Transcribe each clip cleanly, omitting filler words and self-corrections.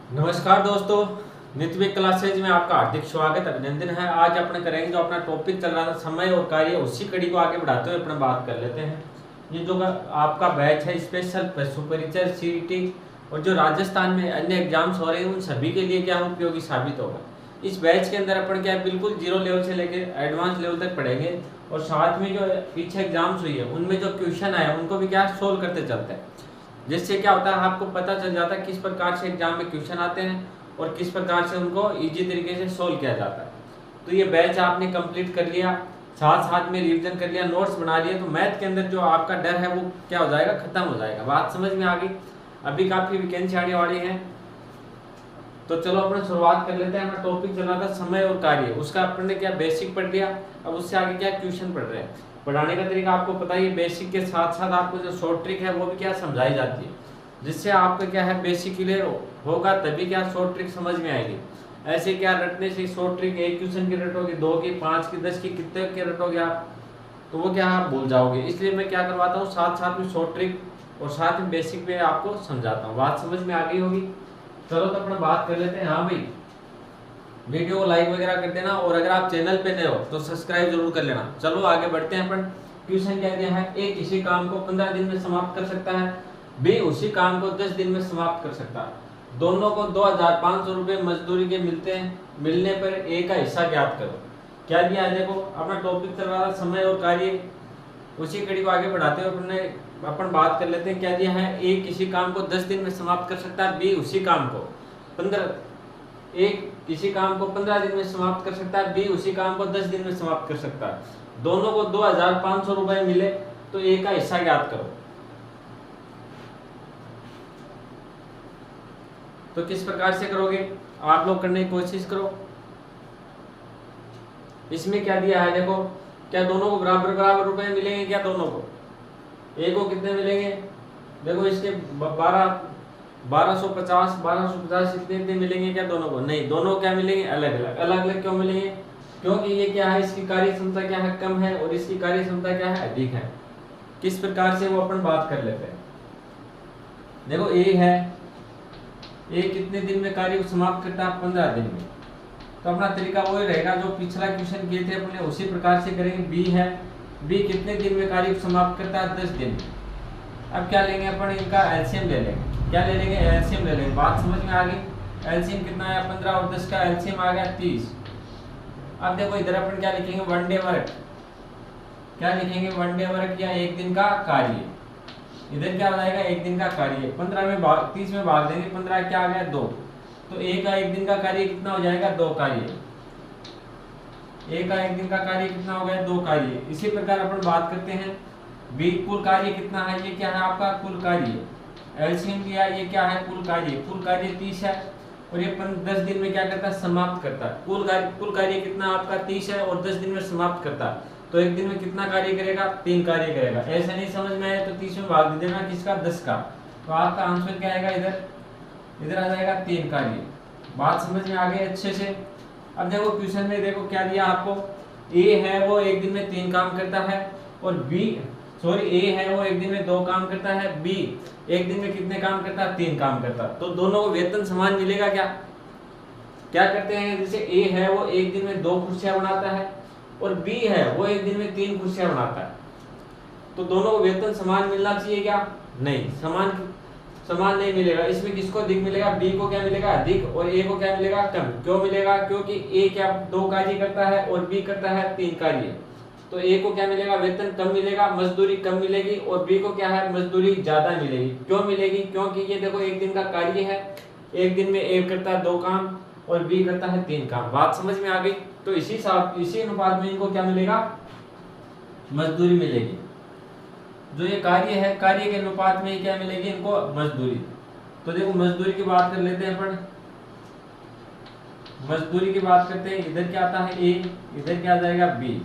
नमस्कार दोस्तों, नित्य क्लासेज में आपका हार्दिक स्वागत अभिनंदन है। आज अपने करेंगे जो अपना टॉपिक चल रहा था समय और कार्य, उसी कड़ी को आगे बढ़ाते हुए अपने बात कर लेते हैं। ये जो आपका बैच है स्पेशल पशु परिचय सीईटी और जो राजस्थान में अन्य एग्जाम्स हो रहे हैं उन सभी के लिए क्या उपयोगी साबित होगा। इस बैच के अंदर अपन क्या बिल्कुल जीरो लेवल से लेकर एडवांस लेवल तक पढ़ेंगे और साथ में जो पीछे एग्जाम्स हुई है उनमें जो क्वेश्चन आए उनको भी क्या सोल्व करते चलते हैं, जिससे क्या होता है आपको पता चल जाता है किस प्रकार से एग्जाम में क्वेश्चन आते हैं और किस प्रकार से उनको इजी तरीके से सोल्व किया जाता है। तो ये बैच आपने कंप्लीट कर लिया, साथ साथ में रिवीजन कर लिया, नोट्स बना लिए, तो मैथ के अंदर जो आपका डर है वो क्या हो जाएगा, खत्म हो जाएगा। बात समझ में आ गई। अभी काफी वैकेंसी आने वाली है, तो चलो अपने शुरुआत कर लेते हैं। हमारा टॉपिक चल रहा था समय और कार्य, उसका अपन ने क्या बेसिक पढ़ लिया। अब उससे आगे क्या क्वेश्चन पढ़ रहे हैं। पढ़ाने का तरीका आपको पता ही है, बेसिक के साथ साथ आपको जो शॉर्ट ट्रिक है वो भी क्या समझाई जाती है, जिससे आपका क्या है बेसिक क्लियर होगा, तभी क्या शॉर्ट ट्रिक समझ में आएगी। ऐसे क्या रटने से शॉर्ट ट्रिक एक क्वेश्चन की रटोगे, 2 की, 5 की, 10 की, कितने के रटोगे आप, तो वो क्या आप भूल जाओगे। इसलिए मैं क्या करवाता हूँ, साथ साथ में शॉर्ट ट्रिक और साथ में बेसिक पे आपको समझाता हूँ। बात समझ में आ गई होगी। चलो तो अपना बात कर लेते हैं। हाँ भाई, वीडियो को लाइक वगैरह कर देना और अगर आप चैनल पे नए हो तो सब्सक्राइब जरूर कर लेना। चलो आगे बढ़ते हैं। अपन क्वेश्चन क्या दिया है, ए किसी काम को 15 दिन में समाप्त कर सकता है, बी उसी काम को 10 दिन में समाप्त कर सकता है। दोनों को 2500 रुपए मजदूरी के मिलते हैं, मिलने पर ए का हिस्सा ज्ञात करो। क्या दिया है देखो, अपना टॉपिक चल रहा है समय और कार्य, उसी कड़ी को आगे बढ़ाते हुए अपन बात कर लेते हैं। क्या दिया है, ए किसी काम को 10 दिन में समाप्त कर सकता है, बी उसी काम को 15 एक किसी काम को 15 दिन में समाप्त कर सकता है, बी उसी काम को 10 दिन में समाप्त कर सकता है। दोनों को 2500 रुपए मिले, तो ए का हिस्सा ज्ञात करो। तो किस प्रकार से करोगे आप लोग, करने की कोशिश करो। इसमें क्या दिया है देखो, क्या दोनों को बराबर बराबर रुपए मिलेंगे, क्या दोनों को, ए को कितने मिलेंगे देखो, इसके 1250 इतने मिलेंगे, क्या दोनों को, नहीं, दोनों क्या मिलेंगे, अलग अलग। अलग अलग क्यों मिलेंगे, क्योंकि ये क्या है, इसकी कार्य क्षमता क्या है, कम है, और इसकी कार्य क्षमता क्या है, अधिक है। किस प्रकार से वो अपन बात कर लेते हैं। देखो ए है, ए कितने दिन में कार्य को समाप्त करता है, 15 दिन में। तो अपना तरीका वही रहेगा जो पिछला क्वेश्चन किए थे अपने, उसी प्रकार से करेंगे। बी है, बी कितने दिन में कार्य को समाप्त करता है, 10 दिन में। अब क्या लेंगे अपन, इनका एलसीएम ले लेंगे। क्या ले लेंगे, एलसीएम ले लेंगे। बात समझ में आ गई। एलसीएम कितना आया, 15 और 10 का एलसीएम आ गया 30। अब देखो इधर अपन क्या लिखेंगे, वन डे वर्क। क्या लिखेंगे, वन डे वर्क या एक दिन का कार्य। इधर क्या हो जाएगा, एक दिन का कार्य। 15 में भाग 30 में भाग देंगे, 15 क्या आ गया, 2। तो ए का एक दिन का कार्य कितना हो जाएगा, 2 कार्य। ए का एक दिन का कार्य कितना हो गया, 2 कार्य। इसी प्रकार अपन बात करते हैं, बी कुल कार्य कितना है, ये क्या है आपका कुल कार्य। एलसीएम लिया, ये क्या है, कुल कार्य। कुल कार्य 30 है और ये 10 दिन में क्या करता है, समाप्त करता है। कुल कार्य कितना आपका 30 है और 10 दिन में समाप्त करता है। तो एक दिन में कितना कार्य करेगा, 3 कार्य करेगा। ऐसा नहीं समझ में आए तो 30 में भाग दे देना, किसका, 10 का। तो आपका आंसर क्या आएगा, इधर आ जाएगा 3 कार्य। बात समझ में आ गई अच्छे से। अब देखो क्वेश्चन में देखो क्या दिया आपको, ए है वो एक दिन में 3 काम करता है, और ए है वो एक दिन में 2 काम करता है, बी एक दिन में कितने काम करता है, 3 काम करता है। तो दोनों को वेतन समान मिलेगा क्या। क्या करते हैं, जैसे ए है वो एक दिन में 2 कुर्सियां बनाता है और बी है वो एक दिन में 3 कुर्सियां बनाता है, तो दोनों को वेतन समान मिलना चाहिए क्या, नहीं, समान नहीं मिलेगा। इसमें किसको अधिक मिलेगा, बी को क्या मिलेगा, अधिक, और ए को क्या मिलेगा, कम। क्यों मिलेगा, क्योंकि ए क्या 2 कार्य करता है और बी करता है 3 कार्य। तो ए को क्या मिलेगा, वेतन कम मिलेगा, मजदूरी कम मिलेगी, और बी को क्या है, मजदूरी ज्यादा मिलेगी। क्यों मिलेगी, क्योंकि ये देखो एक दिन का कार्य है, एक दिन में ए करता है 2 काम और बी करता है 3 काम। बात समझ में आ गई। तो इसी अनुपात में इनको क्या मिलेगा, मजदूरी मिलेगी। जो ये कार्य है, कार्य के अनुपात में क्या मिलेगी इनको, मजदूरी। तो देखो मजदूरी की बात कर लेते हैं अपन, मजदूरी की बात करते हैं। इधर क्या आता है, ए, इधर क्या आ जाएगा, बी।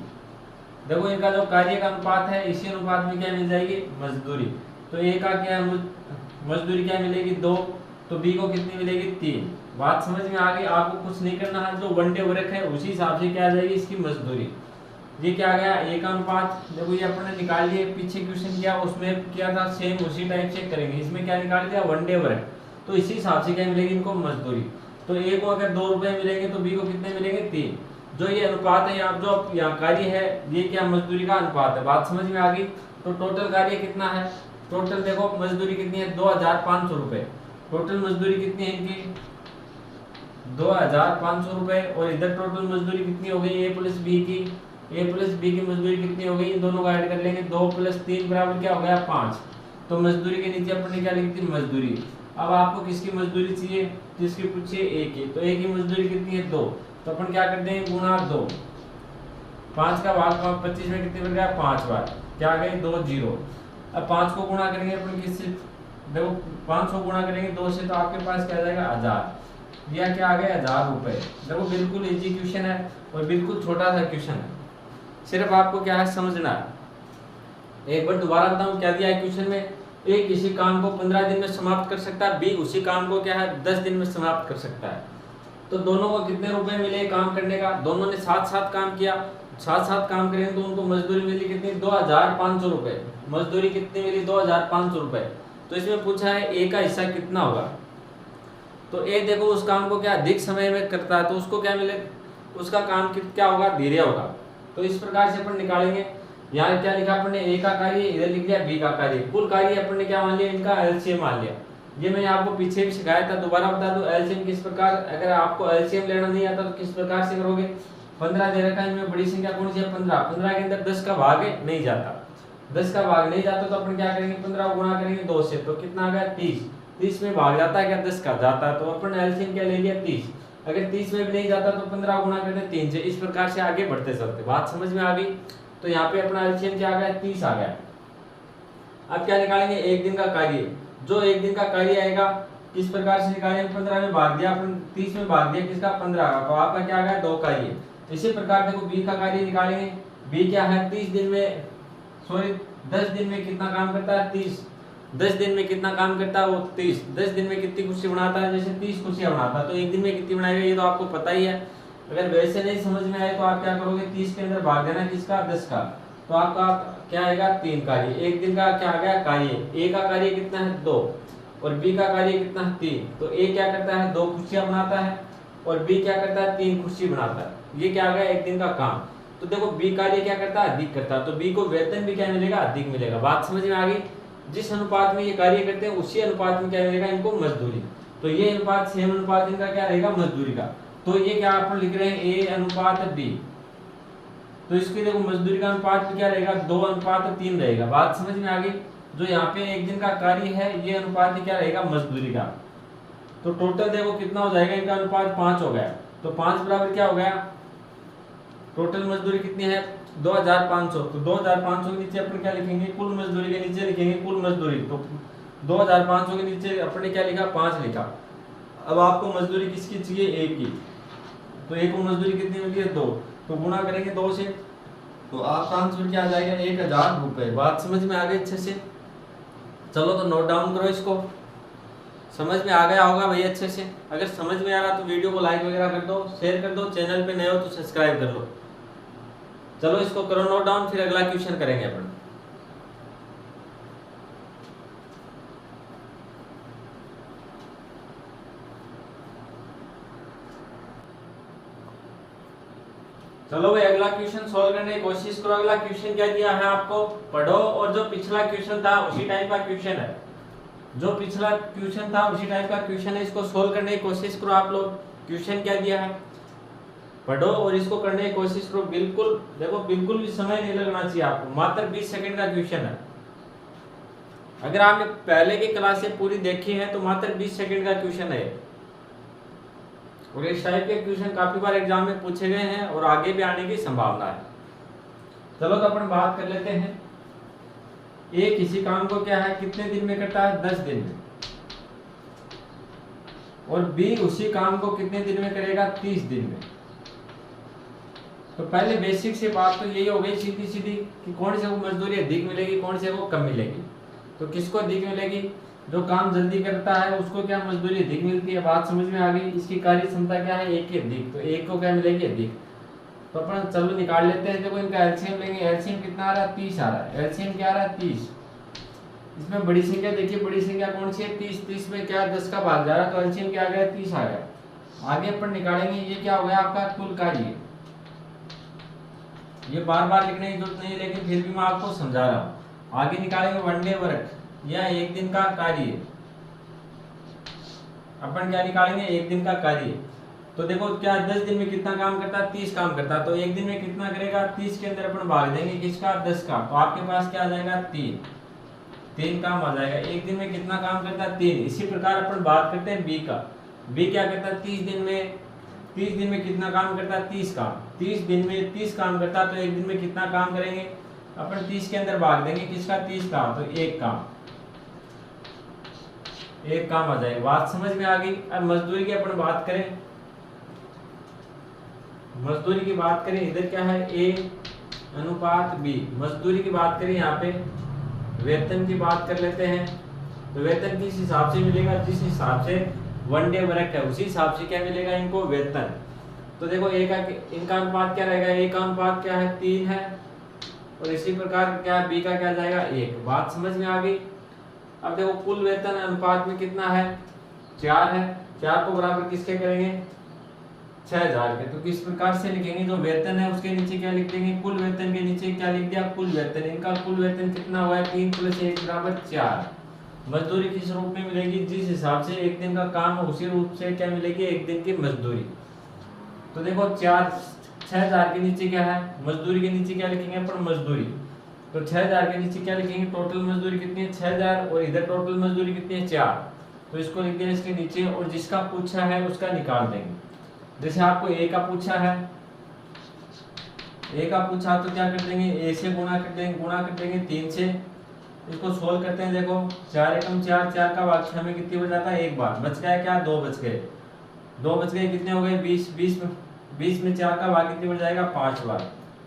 देखो इनका जो कार्य का अनुपात है, इसी अनुपात में क्या मिल जाएगी, मजदूरी। तो ए का क्या मजदूरी क्या मिलेगी, 2, तो बी को कितनी मिलेगी, 3। बात समझ में आ गई। आपको कुछ नहीं करना है, जो वन डे वर्क है उसी हिसाब से क्या आ जाएगी इसकी मजदूरी। ये क्या आ गया, ए का अनुपात। देखो ये अपने निकाल लिए, पीछे क्वेश्चन किया उसमें किया था सेम उसी टाइप से करेंगे। इसमें क्या निकाल दिया, वन डे वर्क। तो इसी हिसाब से क्या मिलेगी इनको मजदूरी। तो ए को अगर 2 रुपए मिलेंगे तो बी को कितने मिलेंगे 3। जो ये अनुपात है यहाँ जो यहाँ कार्य है ये क्या मजदूरी का अनुपात है। बात समझ में आ गई। तो टोटल कार्य कितना है, टोटल देखो मजदूरी कितनी है 2500 रुपए। टोटल मजदूरी कितनी है इनकी 2500 रुपए। और इधर टोटल मजदूरी कितनी हो गई ए प्लस बी की, ए प्लस बी की मजदूरी कितनी हो गई, इन दोनों को ऐड कर लेंगे 2 + 3 बराबर क्या हो गया 5। तो मजदूरी के नीचे अपन ने क्या लिखी थी मजदूरी। अब आपको किसकी मजदूरी चाहिए, जिसकी पूछिए ए की। तो ए की मजदूरी कितनी है 2, तो अपन क्या कर देंगे गुणा 2। 5 का भाग 25 में कितने बन गया 5 बार, क्या आ गए 2 0। अब 5 को गुणा करेंगे अपन किससे, देखो 500 गुणा करेंगे 2 से तो आपके पास क्या आ जाएगा 1000। यह क्या आ गया 1000 रुपए। देखो बिल्कुल इजी क्वेश्चन है और बिल्कुल छोटा सा क्वेश्चन है, सिर्फ आपको क्या है समझना है। एक बार दोबारा बताऊं क्या दिया है क्वेश्चन में, ए किसी काम को 15 दिन में समाप्त कर सकता है, बी उसी काम को क्या है 10 दिन में समाप्त कर सकता है। तो दोनों को कितने रुपए मिले काम करने का, दोनों ने साथ साथ काम किया, साथ साथ काम करेंगे तो उनको मजदूरी मिली कितनी 2500 रुपए। मजदूरी कितनी मिली 2500 रुपए। तो इसमें पूछा है ए का हिस्सा कितना होगा। तो ए देखो उस काम को क्या अधिक समय में करता है तो उसको क्या मिले, उसका काम क्या होगा धीरे होगा। तो इस प्रकार से अपन निकालेंगे। यहाँ क्या लिखा अपन ने ए का कार्य, इधर लिख दिया बी का कार्य। कुल कार्य अपन ने क्या मान लिया इनका एलसीएम मान लिया। ये मैंने आपको पीछे भी सिखाया था, दोबारा बता दूं एलसीएम किस प्रकार, अगर आपको एलसीएम लेना नहीं आता तो किस प्रकार से करोगे। 15 दे रखा है, इनमें बड़ी संख्या कौन सी है 15। 15 के अंदर 10 का भाग नहीं जाता, 10 का भाग नहीं जाता तो अपन क्या करेंगे 15 को गुणा करेंगे 2 से, तो कितना आ गया 30। 30 में भाग जाता है क्या 10 का जाता है, तो अपन एलसीएम क्या ले लिया 30। अगर 30 में भी नहीं जाता तो 15 गुणा करते 3 से। इस प्रकार से आगे बढ़ते चलते। बात समझ में आ गई। तो यहाँ पे अपना एलसीएम क्या आ गया 30 आ गया। अब क्या निकालेंगे एक दिन का कार्य। जो एक दिन का कार्य आएगा किस प्रकार से निकालेंगे, 15 में भाग दिया अपन, 30 में भाग दिया किसका 15 का, तो आपका क्या आ गया 2 कार्य। इसी प्रकार देखो बी का कार्य निकालेंगे। बी क्या है 30 दिन में, सॉरी 10 दिन में कितना काम करता है 30। 10 दिन में कितना काम करता है वो 30। 10 दिन में कितनी कुर्सी बनाता है, जैसे 30 कुर्सियां बनाता है, तो एक दिन में कितनी बनाएगा ये तो आपको पता ही है। अगर वैसे नहीं समझ में आए तो आप क्या करोगे 30 के अंदर भाग देना किसका 10 का, तो आपका क्या आएगा 3 कार्य। एक दिन का क्या आ गया कार्य। ए का कार्य कितना है 2 और बी का कार्य कितना है 3। तो ए क्या करता है 2 कुर्सियां बनाता है और बी क्या करता है 3 कुर्सी बनाता है। ये क्या आ गया एक दिन का काम। तो देखो बी कार्य क्या करता है अधिक करता है, तो बी को वेतन भी क्या मिलेगा अधिक मिलेगा। बात समझ में आ गई। जिस अनुपात में ये कार्य करते हैं उसी अनुपात में क्या मिलेगा इनको मजदूरी। तो ये अनुपात सेम अनुपात इनका क्या रहेगा मजदूरी का। तो ये क्या अपन लिख रहे हैं ए अनुपात बी, तो इसके देखो मजदूरी का अनुपात भी क्या रहेगा 2:3 रहेगा। बात समझ में आ गई। जो यहाँ पे एक दिन का कार्य है ये अनुपात क्या रहेगा मजदूरी का। तो टोटल देखो कितना हो जाएगा इनका अनुपात 5 हो गया। तो 5 बराबर क्या हो गया, टोटल मजदूरी कितनी है 2500। तो 2500 के नीचे अपन क्या लिखेंगे कुल मजदूरी के नीचे लिखेंगे कुल मजदूरी। तो 2500 के नीचे अपन ने क्या लिखा 5 लिखा। अब आपको मजदूरी किसकी चाहिए एक की, तो एक को मजदूरी कितनी मिली है 2, तो गुणा करेंगे 2 से, तो आपका आंसर क्या आ जाएगा 1000 रुपए। बात समझ में आ गई अच्छे से। चलो तो नोट डाउन करो इसको। समझ में आ गया होगा भाई अच्छे से। अगर समझ में आ रहा तो वीडियो को लाइक वगैरह कर दो, शेयर कर दो, चैनल पे नए हो तो सब्सक्राइब कर लो। चलो इसको करो नोट डाउन, फिर अगला क्वेश्चन करेंगे अपन। चलो भाई अगला क्वेश्चन सॉल्व करने की कोशिश करो। अगला क्वेश्चन क्या दिया है आपको, पढ़ो और जो पिछला क्वेश्चन था उसी टाइप का क्वेश्चन है। जो पिछला क्वेश्चन था उसी टाइप का क्वेश्चन है, इसको सोल्व करने की कोशिश करो आप लोग। क्वेश्चन क्या दिया है पढ़ो और इसको करने की कोशिश करो। बिल्कुल देखो बिल्कुल भी समय नहीं लगना चाहिए आपको, मात्र 20 सेकंड का क्वेश्चन है। अगर आपने पहले की क्लासें पूरी देखी है तो मात्र 20 सेकंड का क्वेश्चन है और इस टाइप के क्वेश्चन काफी बार एग्जाम में पूछे गए हैं और आगे भी आने की संभावना है। चलो तो अपन बात कर लेते हैं। ए किसी काम को क्या है कितने दिन में करता है 10 दिन में, और बी उसी काम को कितने दिन में करेगा 30 दिन में। तो पहले बेसिक से बात तो यही हो गई सीधी सीधी कि कौन से को मजदूरी अधिक मिलेगी कौन से को कम मिलेगी। तो किसको अधिक मिलेगी, जो काम जल्दी करता है उसको क्या मजदूरी अधिक मिलती है। बात समझ में आ गई। इसकी कार्य क्षमता क्या है एक की अधिक, तो एक को क्या मिलेगी अधिक। तो अपन चलो निकाल लेते हैं। देखो इनका एलसीएम लेंगे। एलसीएम कितना आ रहा है 30 आ रहा है। एलसीएम क्या आ रहा है 30। इसमें बड़ी संख्या देखिए, बड़ी संख्या कौन सी है 30, 30 में क्या 10 का भाग जा रहा है तो एलसीएम क्या आ गया 30 आ गया। आगे अपन निकालेंगे ये क्या हो गया आपका कुल कार्य। ये बार बार लिखने की जरूरत नहीं, लेकिन फिर भी मैं आपको समझा रहा हूँ। आगे निकालेंगे वनडे वर्क या एक दिन का कार्य। अपन क्या निकालेंगे एक दिन का कार्य। तो देखो क्या 10 दिन में कितना काम करता है 30 काम करता है, तो एक दिन में कितना करेगा 30 के अंदर अपन भाग देंगे किसका 10 का, तो आपके पास क्या आ जाएगा 3 काम आ जाएगा। एक दिन में कितना काम करता है 3। इसी प्रकार अपन बात करते हैं बी का। बी क्या करता है 30 दिन में कितना काम करता है 30 काम। 30 दिन में 30 काम करता है, तो एक दिन में कितना काम करेंगे अपन 30 के अंदर भाग देंगे किसका 30 का, तो एक काम आ जाएगा। बात समझ में आ गई। अब मजदूरी की अपन बात करें, मजदूरी की बात करें, इधर क्या है ए अनुपात बी। मजदूरी की बात करें यहाँ पे, वेतन की बात कर लेते हैं। तो वेतन किस हिसाब से मिलेगा, जिस हिसाब से वनडे वर्क है उसी हिसाब से क्या मिलेगा इनको वेतन। तो देखो ए का इनका अनुपात क्या रहेगा, ए का अनुपात क्या है 3 है, और इसी प्रकार क्या बी का क्या जाएगा 1। बात समझ में आ गई। अब देखो कुल वेतन अनुपात में कितना है 4 है, 4 को बराबर किसके करेंगे 6000 के। तो किस प्रकार से लिखेंगे, जो वेतन है उसके नीचे क्या लिख देंगे कुल वेतन के नीचे क्या लिख दिया कुल वेतन। इनका कुल वेतन कितना हुआ है 3 + 1 = 4। मजदूरी किस रूप में मिलेगी, जिस हिसाब से एक दिन का काम है उसी रूप से क्या मिलेगी एक दिन की मजदूरी। तो देखो 6000 के नीचे क्या है मजदूरी के नीचे क्या लिखेंगे अपन मजदूरी। तो 6000 के नीचे क्या लिखेंगे टोटल मजदूरी कितनी है 6000, और इधर टोटल मजदूरी कितनी है 4। तो इसको लिख देंगे इसके नीचे, और जिसका पूछा है उसका निकाल देंगे। जैसे आपको ए का पूछा है, ए का पूछा तो क्या कर देंगे ए से गुणा कर देंगे 3 से। इसको सोल्व करते हैं, देखो 4 एकम 4, 4 का भाग 6 में कितनी हो जाता है 1 बार, बच गया क्या 2 बच गए, 2 बच गए कितने हो गए 20 में 4 का भाग कितनी बढ़ जाएगा 5 बार,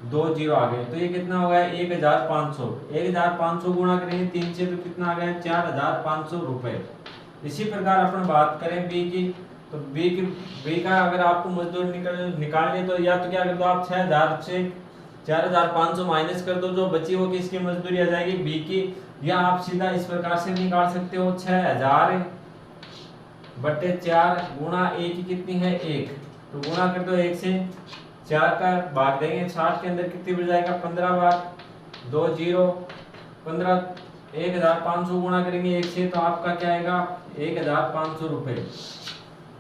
2 0 आ गए। तो ये कितना हो गया 1500 गुणा करेंगे 3 से तो कितना आ गया 4500 रुपए। इसी प्रकार अपन बात करें बी की, तो बी का अगर आपको मजदूर निकालने तो या तो क्या कर दो आप 6000 से 4500 माइनस कर दो, जो बची वो किसकी मजदूरी आ जाएगी बी की। या आप सीधा इस प्रकार से निकाल सकते हो 6000 बटे 4 गुणा ए की कितनी है 1, तो गुणा कर दो 1 से 4 का भाग देंगे 60 के अंदर कितनी बढ़ जाएगा 15 बार, 2 0 15 1500 गुणा करेंगे 1 से तो आपका क्या आएगा 1500 रुपए।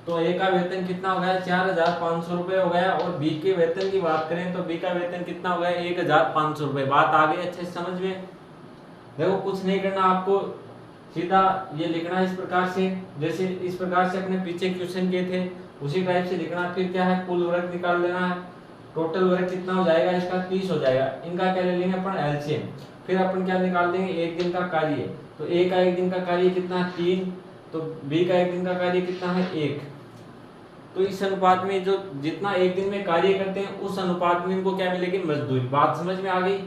तो ए का वेतन कितना हो गया 4500 रुपए हो गया। और बी के वेतन की बात करें तो बी का वेतन कितना हो गया 1500 रुपए। बात आ गई अच्छे समझ में। देखो कुछ नहीं करना आपको, सीधा ये लिखना इस प्रकार से, जैसे इस प्रकार से अपने पीछे क्वेश्चन किए थे उसी टाइप से लिखना। फिर क्या है कुल वर्ग निकाल लेना है, टोटल वर्ग कितना हो जाएगा इसका 30 हो जाएगा। इनका क्या ले लेंगे अपन एलसीएम, फिर अपन क्या निकाल देंगे एक दिन का कार्य। तो ए का एक दिन का कार्य कितना है 3, तो बी का एक दिन का कार्य कितना है 1। तो इस अनुपात में जो जितना एक दिन में कार्य करते हैं उस अनुपात में इनको क्या मिलेगी मजदूरी। बात समझ में आ गई।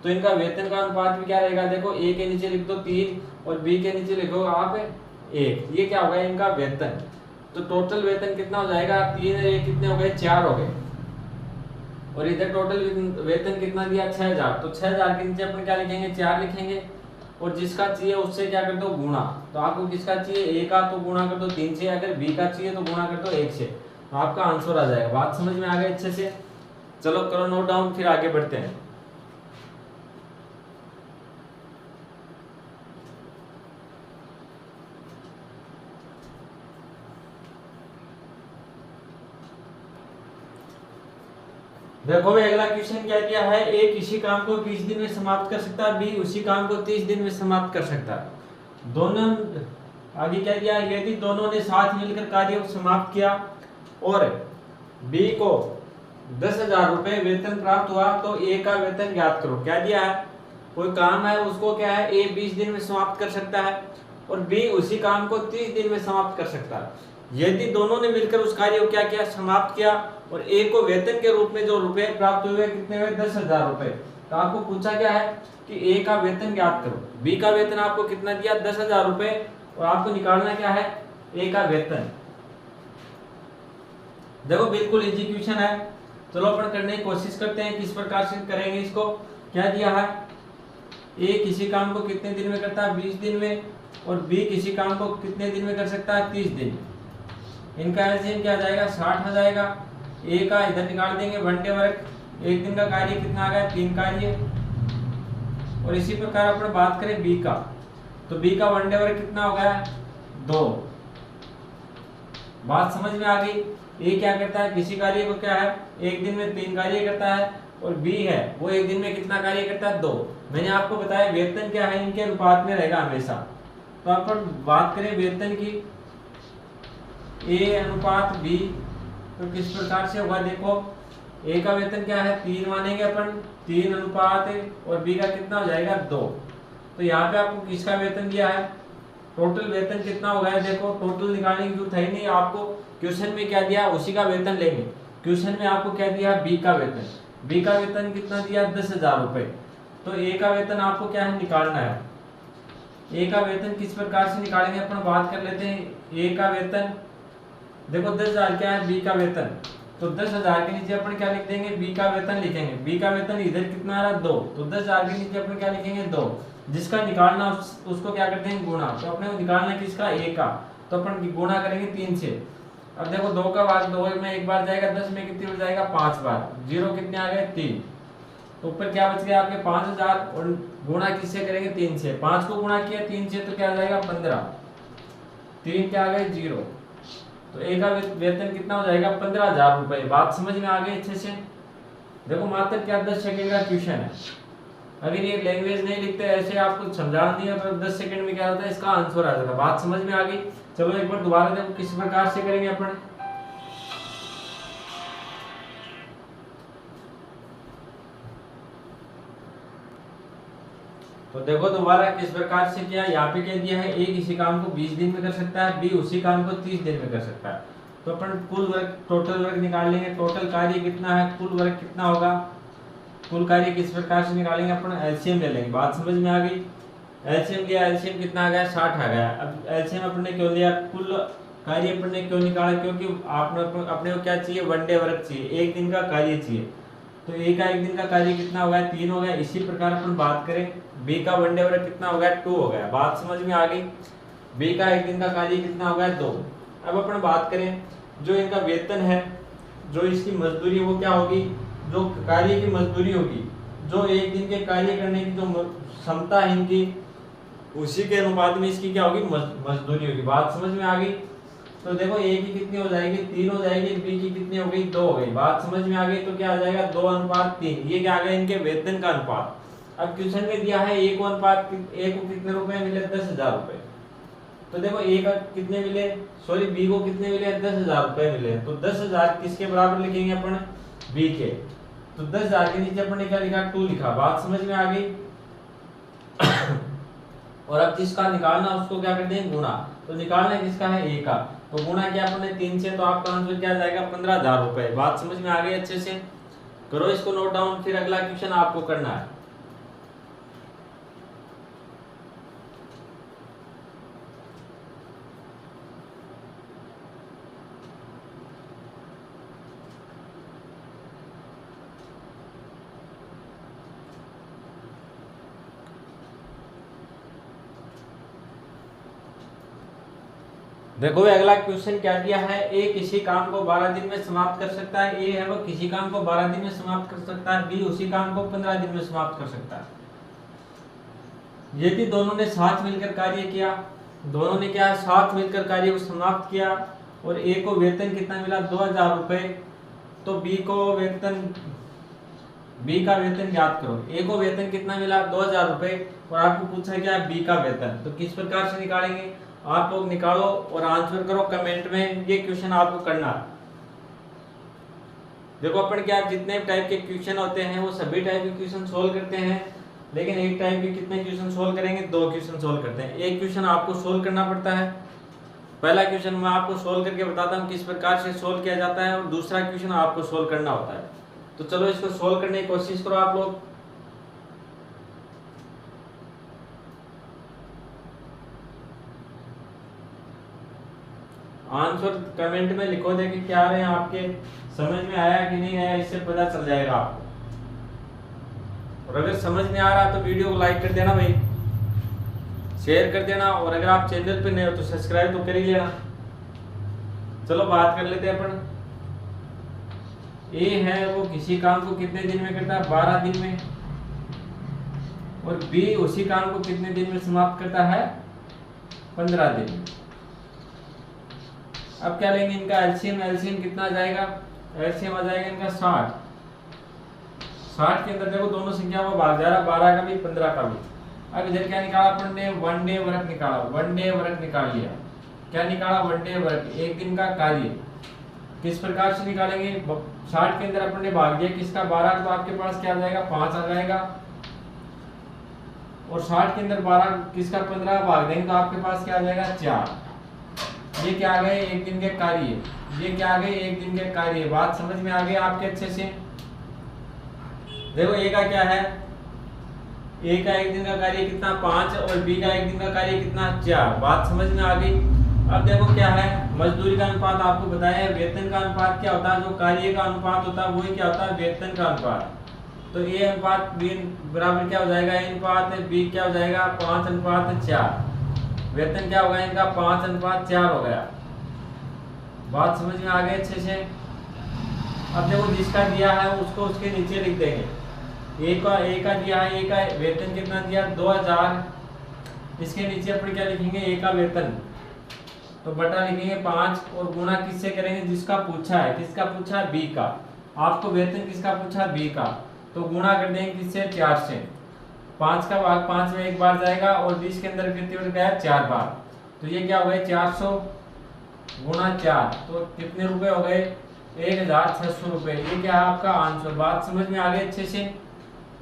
तो इनका वेतन का अनुपात भी क्या रहेगा, देखो ए के नीचे लिख दो 3 और बी के नीचे लिखो आप 1। ये क्या होगा इनका वेतन। तो टोटल वेतन कितना हो जाएगा 3 और 1 कितने हो गए 4 हो गए, और इधर टोटल वेतन कितना दिया 6000। तो 6000 के नीचे अपन क्या लिखेंगे 4 लिखेंगे, और जिसका चाहिए उससे क्या कर दो गुणा। तो आपको किसका चाहिए ए का तो गुणा कर दो 3 से, अगर बी का चाहिए तो गुणा कर दो 1 से, तो आपका आंसर आ जाएगा। बात समझ में आ गई अच्छे से। चलो करो नोट डाउन, फिर आगे बढ़ते हैं। देखो भाई अगला क्वेश्चन क्या दिया है, ए किसी काम को 20 दिन में समाप्त कर सकता है, बी उसी काम को 30 दिन में समाप्त कर सकता है। दोनों आगे क्या दिया है, यदि दोनों ने साथ मिलकर कार्य को समाप्त किया और बी को 10,000 रुपए वेतन प्राप्त हुआ तो ए का वेतन ज्ञात करो। क्या दिया है, कोई काम है उसको क्या है ए 20 दिन में समाप्त कर सकता है और बी उसी काम को 30 दिन में समाप्त कर सकता है। यदि दोनों ने मिलकर उस कार्य को क्या किया समाप्त किया और ए को वेतन के रूप में जो रुपए प्राप्त हुए कितने हुए 10,000 रुपए। तो आपको पूछा क्या है कि ए का वेतन ज्ञात करो। बी का वेतन आपको कितना दिया 10,000 रुपए, और आपको निकालना क्या है ए का वेतन। देखो बिल्कुल इजी क्वेश्चन है। चलो अपन करने की कोशिश करते हैं किस प्रकार से करेंगे इसको। क्या दिया है ए किसी काम को कितने दिन में करता है, 20 दिन में, और बी किसी काम को कितने दिन में कर सकता है, 30 दिन में। इनका एलसीएम क्या आ जाएगा, 60 आ जाएगा। ए का इधर निकाल देंगे, घंटे वर्क, एक दिन का कार्य कितना आ गया, 3 कार्य। और इसी प्रकार अपन बात करें बी का, तो बी का वन डे वर्क कितना हो गया, 2। बात समझ में आ गई। ए क्या करता है, किसी कार्य को क्या है, एक दिन में 3 कार्य करता है, और बी है वो एक दिन में कितना कार्य करता है, 2। मैंने आपको बताया वेतन क्या है, इनके अनुपात में रहेगा हमेशा। तो अपन बात करें वेतन की, ए अनुपात बी, तो किस प्रकार से होगा, देखो ए का वेतन क्या है, 3 मानेंगे अपन, 3 अनुपात, और बी का कितना हो जाएगा, 2। तो यहाँ पे आपको किसका वेतन दिया है, टोटल वेतन कितना हो गया, देखो टोटल निकालने की जरूरत है नहीं, आपको क्वेश्चन में क्या दिया उसी का वेतन लेंगे। क्वेश्चन में आपको क्या दिया, बी का वेतन, बी का वेतन कितना दिया, 10,000 रुपए। तो ए का वेतन आपको क्या है, निकालना है। ए का वेतन किस प्रकार से निकालेंगे, अपन बात कर लेते हैं। ए का वेतन देखो 10,000 क्या है, बी का वेतन, तो 10,000 के नीचे अपन क्या लिख देंगे, बी का वेतन लिखेंगे। बी का वेतन इधर कितना आ रहा, 2, तो 10,000 के नीचे अपन क्या लिखेंगे, 2। जिसका निकालना उसको क्या करते हैं, गुणा। तो अपने को निकालना किसका, ए का, तो अपन गुणा करेंगे 3 से। अब देखो 2 का भाग 2 में एक बार जाएगा, 10 में कितनी हो जाएगा, 5 बार, 0 कितने आ गए, 3। तो ऊपर क्या बच गया आपके 5,000, और गुणा किससे करेंगे, 3 से। 5 को गुणा किया 3 से तो क्या आ जाएगा, 15। 3 क्या आ गए, 0। तो ए का वेतन कितना हो जाएगा, 15,000 रुपए। बात समझ में आ गई अच्छे से। देखो मात्र क्या 10 सेकंड का क्वेश्चन है। अगर ये लैंग्वेज नहीं लिखते, ऐसे आपको समझा दिया तो 10 सेकंड में क्या होता है, इसका आंसर आ जाता है। बात समझ में आ गई। चलो एक बार दोबारा देखो किस प्रकार से करेंगे अपन। तो देखो दोबारा किस प्रकार से किया, यहाँ पे क्या दिया है, ए किसी काम को 20 दिन में कर सकता है, बी उसी काम को 30 दिन में कर सकता है। तो अपन कुल वर्क, टोटल वर्क निकाल लेंगे। टोटल कार्य कितना है, कुल वर्क कितना होगा, कुल कार्य किस प्रकार से निकालेंगे, अपन एलसीएम ले लेंगे। बात समझ में आ गई। एलसीएम लिया, एलसीएम कितना आ गया, 60 आ गया। अब एलसीएम अपन ने क्यों लिया, कुल कार्य अपन ने क्यों निकाला, क्योंकि आपने अपने को क्या चाहिए, वन डे वर्क चाहिए, एक दिन का कार्य चाहिए। तो ए का एक दिन का कार्य कितना हो गया, 3 हो गया। इसी प्रकार अपन बात करें बी का वन डे वर्क कितना हो गया, 2 हो गया। बात समझ में आ गई। बी का एक दिन का कार्य कितना हो गया, 2। अब अपन बात करें जो इनका वेतन है, जो इसकी मजदूरी वो क्या होगी, जो कार्य की मजदूरी होगी, जो एक दिन के कार्य करने की जो क्षमता है इनकी, उसी के अनुपात में इसकी क्या होगी, मजदूरी होगी। बात समझ में आ गई। तो देखो ए की कितनी हो जाएगी, 3 हो जाएगी, बी की कितनी हो गई, 2 हो गई। बात समझ में आ गई। तो क्या आ जाएगा, 2:3। ये क्या आ गया, इनके वेतन का अनुपात। अब क्वेश्चन में दिया है ए को अनुपात, ए को कितने रुपए मिले, 10,000 रुपए। तो देखो ए का कितने मिले, सॉरी बी को कितने मिले, 10,000 रुपए मिले। तो 10,000 किसके बराबर लिखेंगे अपन, बी के। तो 10,000 के नीचे अपन ने क्या लिखा, 2 लिखा। बात समझ में आ गई। और अब जिसका निकालना उसको क्या करते हैं, गुणा। तो निकालना किसका है, ए का, तो गुणा किया अपन ने 3 से, तो आपका आंसर क्या जाएगा, 15,000 रुपए। बात समझ में आ गई अच्छे से। करो इसको नोट डाउन, फिर अगला क्वेश्चन आपको करना है। देखो अगला क्वेश्चन क्या दिया है, ए किसी काम को 12 दिन में समाप्त कर सकता है। ए है वो किसी काम को 12 दिन में समाप्त कर सकता है, बी उसी काम को 15 दिन में समाप्त कर सकता है। यदि दोनों ने साथ मिलकर कार्य किया, दोनों ने क्या साथ मिलकर कार्य को समाप्त किया, और ए को वेतन कितना मिला, 2,000 रुपए, तो बी को वेतन, बी का वेतन ज्ञात करो। ए को वेतन कितना मिला, 2,000 रुपए, और आपको पूछा क्या, बी का वेतन। तो किस प्रकार से निकालेंगे, आप लोग निकालो और आंसर करो कमेंट में। ये क्वेश्चन आपको करना है। देखो अपन क्या, जितने टाइप के क्वेश्चन होते हैं वो सभी टाइप के क्वेश्चन सोल्व करते हैं, लेकिन एक टाइप के कितने क्वेश्चन सोल्व करेंगे, 2 क्वेश्चन सोल्व करते हैं। एक क्वेश्चन आपको सोल्व करना पड़ता है। पहला क्वेश्चन मैं आपको सोल्व करके बताता हूँ किस प्रकार से सोल्व किया जाता है, और दूसरा क्वेश्चन आपको सोल्व करना होता है। तो चलो इसको सोल्व करने की कोशिश करो आप लोग। आंसर कमेंट में लिखो, देखिए क्या आ रहे हैं आपके, समझ में आया कि नहीं आया, इससे पता चल जाएगा आपको। और अगर समझ में आ रहा तो वीडियो को लाइक कर देना भाई, शेयर कर देना, और अगर आप चैनल पे नए हो तो सब्सक्राइब तो कर ही लेना। चलो बात कर लेते हैं अपन। ए है वो किसी काम को कितने दिन में करता है, 12 दिन में, और बी उसी काम को कितने दिन में समाप्त करता है, 15 दिन में। अब क्या लेंगे इनका एलसीएम, एलसीएम कितना आ जाएगा, एलसीएम आ जाएगा इनका 60। 60 के अंदर देखो दोनों संख्या को भाग जा रहा, 12 का भी 15 का भी। अब इधर क्या निकाला अपन ने, वन डे वर्क निकाला, वन डे वर्क निकाल लिया। क्या निकाला, वन डे वर्क, एक दिन का कार्य। किस प्रकार से निकालेंगे, 60 के अंदर अपन ने भाग दिया किसका, 12, तो आपके पास क्या आ जाएगा, 5 आ जाएगा। और 60 के अंदर 12 किसका, 15 भाग देंगे तो आपके पास क्या आ जाएगा, 4। ये क्या आ गए, एक दिन के कार्य। ये क्या आ गए, एक दिन के कार्य। बात समझ में आ गई आपके अच्छे से। देखो ए का क्या है, ए का एक दिन का कार्य कितना, 5, और बी का एक दिन का कार्य कितना, 4। बात समझ में आ गई। अब देखो क्या है, मजदूरी का अनुपात आपको बताया है, वेतन का अनुपात क्या होता है, जो कार्य का अनुपात होता है वही क्या होता है, वेतन का अनुपात। तो ए अनुपात बी बराबर क्या हो जाएगा, ए अनुपात बी क्या हो जाएगा, 5:4। वेतन क्या होगा इनका, 5:4 हो गया। बात समझ में आ गई अच्छे से। अब देखो जिसका दिया है उसको उसके नीचे लिख देंगे। ए का दिया है, ए का वेतन कितना दिया, 2000। इसके नीचे अपन क्या लिखेंगे, ए का वेतन, तो बटा लिखेंगे 5, और गुणा किससे करेंगे, जिसका पूछा है। किसका पूछा है, बी का। आपको वेतन किसका पूछा, बी का, तो गुणा कर देंगे किससे, 4 से। 5 का भाग 5 में एक बार जाएगा, और 20 के अंदर कितनी गया, 4 बार। तो ये क्या हो गए, 400 गुणा 4, तो कितने रुपए हो गए, 1600 रुपए। ये क्या है आपका आंसर। बात समझ में आ गई अच्छे से।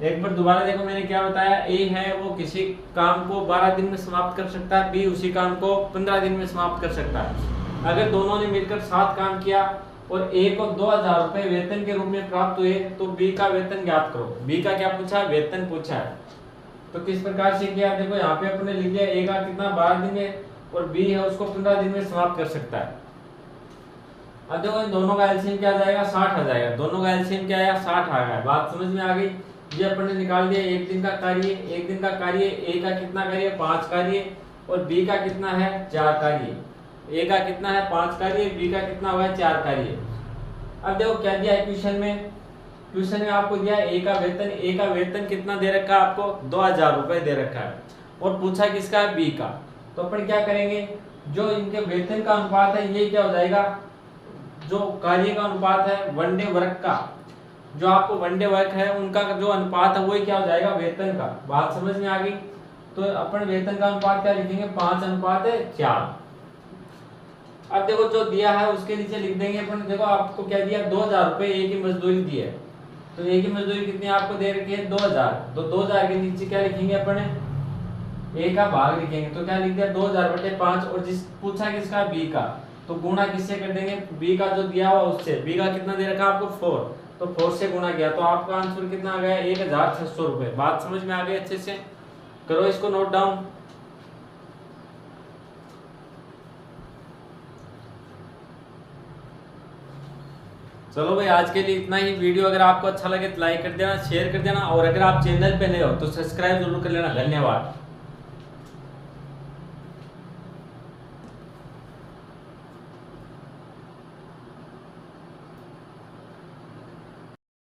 एक बार दोबारा देखो मैंने क्या बताया, ए है वो किसी काम को 12 दिन में समाप्त कर सकता है, बी उसी काम को 15 दिन में समाप्त कर सकता है। अगर दोनों ने मिलकर 7 काम किया और ए को 2000 रुपए वेतन के रूप में प्राप्त हुए, तो बी का वेतन ज्ञात करो। बी का क्या पूछा है, वेतन पूछा है। तो किस प्रकार से किया, देखो यहाँ पे अपने लिख दिया, ए का कितना 12 दिन में, और बी है उसको 15 दिन में समाप्त कर सकता है। अब देखो इन दोनों का एलसीएम क्या आ जाएगा, 60 आ जाएगा। दोनों का एलसीएम क्या आया, 60 आ गया। बात समझ में आ गई। ये अपन ने निकाल दिया एक दिन का कार्य। एक दिन का कार्य, ए का कितना कार्य, 5 कार्य, और बी का कितना है, 4 कार्य। ए का कितना है, 5 कार्य, बी का कितना हुआ है, 4 कार्य। अब देखो क्या दिया है क्वेश्चन में, क्वेश्चन में आपको दिया है ए का वेतन। ए का वेतन कितना दे रखा है आपको, 2000 रुपए दे रखा है, और पूछा किसका है, बी का। तो अपन क्या करेंगे, जो इनके वेतन का अनुपात है ये क्या हो जाएगा, जो कार्य का अनुपात है वन डे वर्क का, जो आपको वन डे वर्क है उनका जो अनुपात है वही क्या हो जाएगा, वेतन का। बात समझ में आ गई। तो अपन वेतन का अनुपात क्या लिखेंगे, 5:4। अब देखो जो दिया है उसके नीचे लिख देंगे अपन। देखो आपको क्या दिया, 2000 रुपए ए की मजदूरी दी है, तो ए की मजदूरी कितनी आपको दे रखी है, 2000। तो 2000 के नीचे क्या लिखेंगे अपन, ए का भाग लिखेंगे। तो क्या लिख दिया, 2000/5, और जिस पूछा किसका, बी का, तो गुणा किससे कर देंगे, बी का जो दिया हुआ उससे। बी का कितना दे रखा आपको, 4, तो 4 से गुणा किया, तो आपका आंसर कितना आ गया, 1600 रुपए। बात समझ में आ गई अच्छे से। करो इसको नोट डाउन। चलो भाई आज के लिए इतना ही। वीडियो अगर आपको अच्छा लगे तो लाइक कर देना, शेयर कर देना, और अगर आप चैनल पे नए हो तो सब्सक्राइब जरूर कर लेना। धन्यवाद।